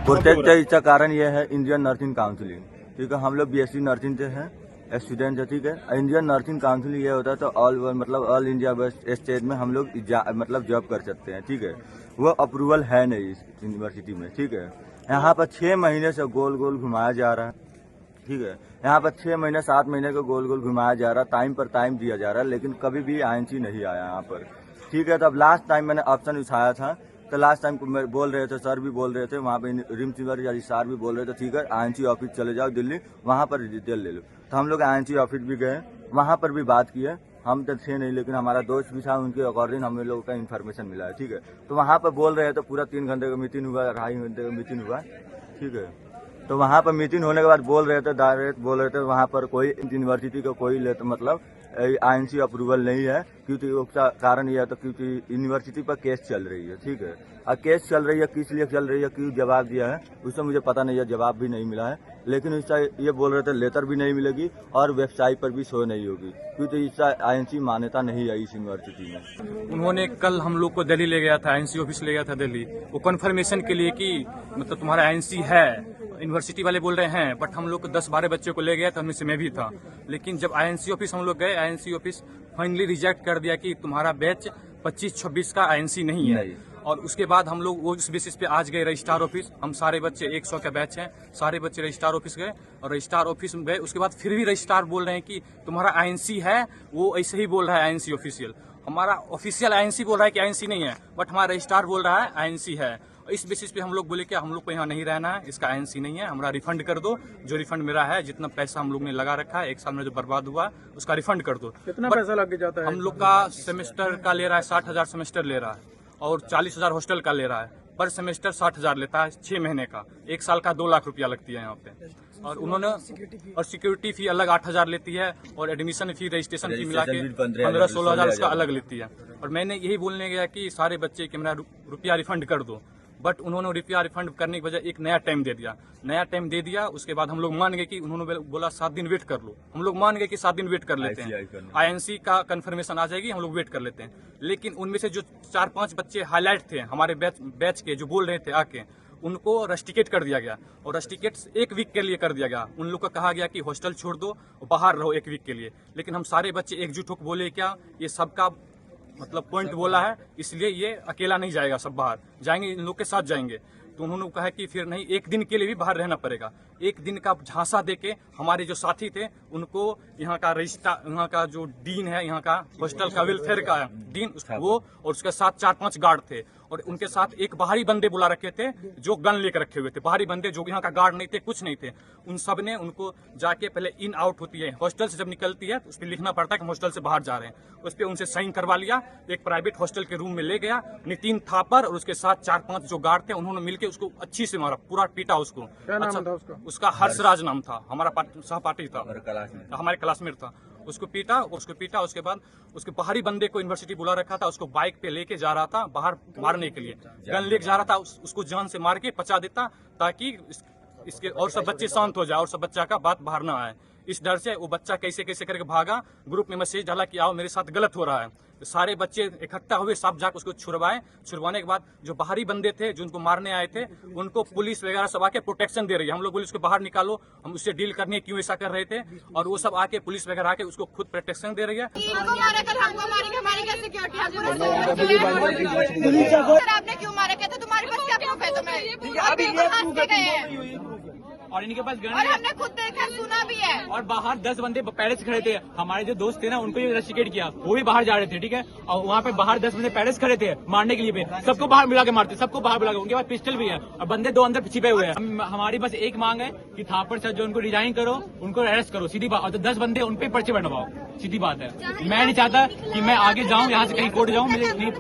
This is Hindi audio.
प्रोटेस्ट है इसका कारण ये है इंडियन नर्सिंग काउंसिलिंग। ठीक है, हम लोग बीएससी नर्सिंग से हैं, स्टूडेंट है। ठीक है, इंडियन नर्सिंग काउंसिल ये होता है तो ऑल इंडिया स्टेट में हम लोग मतलब जॉब कर सकते हैं। ठीक है, वो अप्रूवल है नहीं इस यूनिवर्सिटी में। ठीक है, यहाँ पर 6 महीने से गोल गोल घुमाया जा रहा है। ठीक है, यहाँ पर 6 महीने 7 महीने को गोल गोल घुमाया जा रहा है, टाइम पर टाइम दिया जा रहा है, लेकिन कभी भी आईएनसी नहीं आया यहाँ पर। ठीक है, तब लास्ट टाइम मैंने ऑप्शन उठाया था तो लास्ट टाइम बोल रहे थे, सर भी बोल रहे थे, वहाँ पे रिम्स यूनिवर्सिटी सर भी बोल रहे थे ठीक है आईएनसी ऑफिस चले जाओ दिल्ली, वहाँ पर डिटेल ले लो। तो हम लोग आईएनसी ऑफिस भी गए, वहाँ पर भी बात किए, हम तो थे नहीं लेकिन हमारा दोस्त भी था, उनके अकॉर्डिंग हम लोगों का इन्फॉर्मेशन मिला है। ठीक है, तो वहाँ पर बोल रहे थे पूरा 3 घंटे का मीटिंग हुआ, 2.5 घंटे का मीटिंग हुआ। ठीक है, तो वहाँ पर मीटिंग होने के बाद बोल रहे थे, डायरेक्ट बोल रहे थे वहाँ पर कोई यूनिवर्सिटी का कोई मतलब आईएनसी अप्रूवल नहीं है, क्योंकि उसका कारण यह है तो क्योंकि यूनिवर्सिटी पर केस चल रही है। ठीक है, और केस चल रही है, किस लिए चल रही है, क्यों जवाब दिया है उससे मुझे पता नहीं है, जवाब भी नहीं मिला है। लेकिन इसका ये बोल रहे थे लेटर भी नहीं मिलेगी और वेबसाइट पर भी शो नहीं होगी, क्योंकि इसका आईएनसी मान्यता नहीं है इस यूनिवर्सिटी में। उन्होंने कल हम लोग को दिल्ली ले गया था, आईएनसी ऑफिस ले गया था दिल्ली, वो कंफर्मेशन के लिए कि मतलब तुम्हारा आईएनसी है। यूनिवर्सिटी वाले बोल रहे हैं, बट हम लोग को 10-12 बच्चों को ले गया था, उनमें से मैं भी था। लेकिन जब आईएनसी ऑफिस हम लोग गए, आईएनसी ऑफिस फाइनली रिजेक्ट कर दिया कि तुम्हारा बैच 25-26 का आईएनसी नहीं है। और उसके बाद हम लोग वो उस बेसिस पे आज गए रजिस्ट्रार ऑफिस, हम सारे बच्चे 100 का बैच हैं, सारे बच्चे रजिस्ट्रार ऑफिस गए और रजिस्ट्रार ऑफिस में गए। उसके बाद फिर भी रजिस्ट्रार बोल रहे हैं कि तुम्हारा आईएनसी है, वो ऐसे ही बोल रहा है आईएनसी ऑफिशियल। हमारा ऑफिशियल आईएनसी बोल रहा है कि आईएनसी नहीं है, बट हमारा रजिस्ट्रार बोल रहा है आईएनसी है। इस बेसिस पे हम लोग बोले कि हम लोग को यहाँ नहीं रहना है, इसका आईएनसी नहीं है, हमारा रिफंड कर दो। जो रिफंड मेरा है, जितना पैसा हम लोग ने लगा रखा है, 1 साल में जो बर्बाद हुआ उसका रिफंड कर दो। कितना पैसा लग जाता है? हम लोग का सेमेस्टर का ले रहा है 60,000 सेमेस्टर ले रहा है और 40,000 हॉस्टल का ले रहा है। पर सेमेस्टर 60,000 लेता है 6 महीने का, 1 साल का 2 लाख रुपया लगती है यहाँ पे। और उन्होंने और सिक्योरिटी फी अलग 8,000 लेती है और एडमिशन फी रजिस्ट्रेशन फी मिला के 15-16,000 उसका अलग लेती है। और मैंने यही बोलने गया कि सारे बच्चे के मेरा रुपया रिफंड कर दो, बट उन्होंने रुपया रिफंड करने की बजाय एक नया टाइम दे दिया। उसके बाद हम लोग मान गए कि उन्होंने बोला 7 दिन वेट कर लो, हम लोग मान गए कि 7 दिन वेट कर लेते हैं, आईएनसी का कंफर्मेशन आ जाएगी, हम लोग वेट कर लेते हैं। लेकिन उनमें से जो 4-5 बच्चे हाईलाइट थे हमारे बैच के, जो बोल रहे थे आके, उनको रस्टिकेट कर दिया गया और रस्टिकेट 1 वीक के लिए कर दिया गया। उन लोग को कहा गया कि हॉस्टल छोड़ दो और बाहर रहो 1 वीक के लिए। लेकिन हम सारे बच्चे एकजुट होकर बोले क्या ये सबका मतलब पॉइंट बोला है, इसलिए ये अकेला नहीं जाएगा, सब बाहर जाएंगे, इन लोग के साथ जाएंगे। तो उन्होंने कहा कि फिर नहीं, 1 दिन के लिए भी बाहर रहना पड़ेगा। 1 दिन का झांसा देके हमारे जो साथी थे उनको यहाँ का रजिस्ट्रार, यहाँ का जो डीन है, यहाँ का हॉस्टल का वेलफेयर का डीन, वो और उसके साथ 4-5 गार्ड थे और उनके साथ एक बाहरी बंदे बुला रखे थे जो गन लेकर रखे हुए थे। बाहरी बंदे जो यहाँ का गार्ड नहीं थे, कुछ नहीं थे। उन सब ने उनको जाके पहले इन आउट होती है, हॉस्टल से जब निकलती है तो उस पर लिखना पड़ता है कि हॉस्टल से बाहर जा रहे हैं, उस पर उनसे साइन करवा लिया। एक प्राइवेट हॉस्टल के रूम में ले गया, नितिन थापर और उसके साथ 4-5 जो गार्ड थे, उन्होंने मिलकर उसको अच्छी से मारा, पूरा पीटा उसको। क्या नाम था उसका? उसका हर्षराज नाम था, हमारा सहपाठी था, हमारे क्लासमेट था। उसको पीटा। उसके बाद उसके बाहरी बंदे को यूनिवर्सिटी बुला रखा था, उसको बाइक पे लेके जा रहा था बाहर मारने के लिए, गन लेके जा रहा था, उसको जान से मार के पचा देता ताकि इसके और सब बच्चे शांत हो जाए और सब बच्चा का बात बाहर ना आए। इस डर से वो बच्चा कैसे करके भागा, ग्रुप में मैसेज डाला कि आओ मेरे साथ गलत हो रहा है। तो सारे बच्चे इकट्ठा हुए, सब जाकर उसको छुड़वाने के बाद जो बाहरी बंदे थे जो उनको मारने आए थे, उनको पुलिस वगैरह सब आके प्रोटेक्शन दे रही है। हम लोग बोले उसको बाहर निकालो, हम उससे डील करने क्यों ऐसा कर रहे थे, और वो सब आके पुलिस वगैरह आके उसको खुद प्रोटेक्शन दे रही है। आपने क्यों मारा, कहते तुम्हारे पास क्या प्रूफ है? तुम्हें और इनके पास गन और हमने खुद देखा, सुना भी है। और बाहर 10 बंदे पैलेस खड़े थे, हमारे जो दोस्त थे ना उनको भी रस्टिकेट किया, वो भी बाहर जा रहे थे। ठीक है, और वहाँ पे बाहर 10 बंदे पैलेस खड़े थे मारने के लिए, सबको बाहर मिला के मारते, सबको बाहर मिला के। उनके पास पिस्टल भी है और बंदे 2 अंदर छिपे हुए हैं। हमारी बस एक मांग है कि थापर सर जो उनको रिजाइन करो, उनको अरेस्ट करो, सीधी बात। और 10 बंदे उन पे पर्चे बनवाओ, सीधी बात है। मैं नहीं चाहता कि मैं आगे जाऊँ, यहाँ से कहीं कोर्ट जाऊँ, मुझे नहीं।